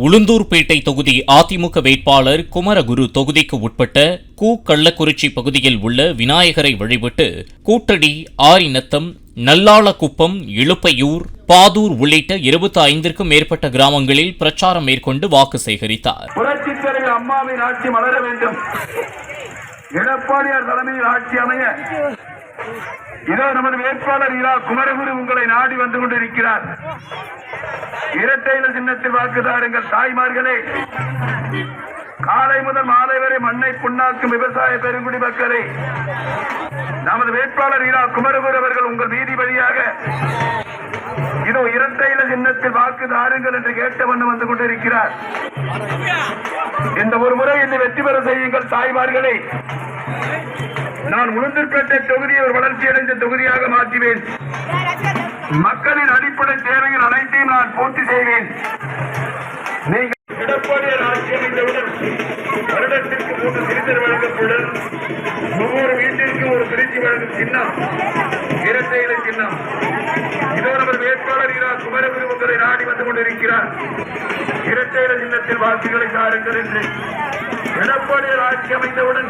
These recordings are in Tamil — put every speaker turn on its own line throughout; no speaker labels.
உளுந்தூர்பேட்டை தொகுதி அதிமுக வேட்பாளர் குமரகுரு தொகுதிக்கு உட்பட்ட கள்ளக்குறிச்சி பகுதியில் உள்ள விநாயகரை வழிபட்டு கூட்டடி, ஆரிநத்தம், நல்லாளக்குப்பம், இழுப்பையூர், பாதூர் உள்ளிட்ட 25க்கும் மேற்பட்ட கிராமங்களில் பிரச்சாரம் மேற்கொண்டு வாக்கு சேகரித்தார்.
புரட்சித்தலைவர் அம்மாவின் ஆட்சி மலர வேண்டும், எடப்பாடியார் தலைமையில் ஆட்சி அமைய இதோ நமது வேட்பாளர் இரா குமரகுரு உங்களை நாடி வந்து கொண்டிருக்கிறார். இரட்டை இலை சின்னத்தில் வாக்குதாருங்கள். தாய்மார்களே, காலை முதல் மாலை வரை மண்ணை புண்ணாக்கும் விவசாய பெருங்குடி மக்களே, நமது வேட்பாளர் இரா குமரகுரு அவர்கள் உங்கள் வீதி வழியாக இதோ இரட்டை இலை சின்னத்தில் வாக்குதாருங்கள் என்று கேட்ட வண்ணம் வந்து கொண்டிருக்கிறார். இந்த ஒரு முறை என்னை வெற்றி பெற செய்யுங்கள். தாய்மார்களே, நான் உளுந்தூர்பேட்டை தொகுதியை ஒரு வளர்ச்சியடைந்த தொகுதியாக மாற்றுவேன். மக்களின் அடிப்படை தேவைகள் அனைத்தையும் நான் பூர்த்தி செய்வேன். நீங்கள் எடப்பாடியார் ஆட்சி அமைந்தவுடன் வருடத்திற்கு 3 சிலிண்டர் வழங்கப்படும். ஒவ்வொரு வீட்டிற்கும் ஒரு பிரிட்ஜ் வழங்கும் சின்னம் இரட்டை இலை சின்னம். இதோ நமது வேட்பாளர் இரா குமரகுரு உங்களை நாடி வந்து கொண்டிருக்கிறார். இரட்டை இலை சின்னத்தில் வாக்குகளை தாருங்கள் என்று. எடப்பாடியார் ஆட்சி அமைந்தவுடன்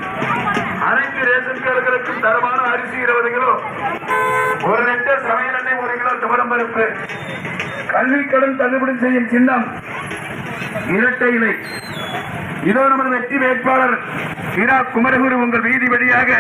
அனைத்து ரேஷன் கார்டுகளுக்கும் தரமான அரிசி 20 கிலோ, 1 லிட்டர் சமையல் எண்ணெய், 1 கிலோ துவரம் பருப்பு, கல்விக் கடன் தள்ளுபடி செய்யும் சின்னம் இரட்டை இலை. இதோ நமது வெற்றி வேட்பாளர் இரா குமரகுரு உங்கள் வீதி வழியாக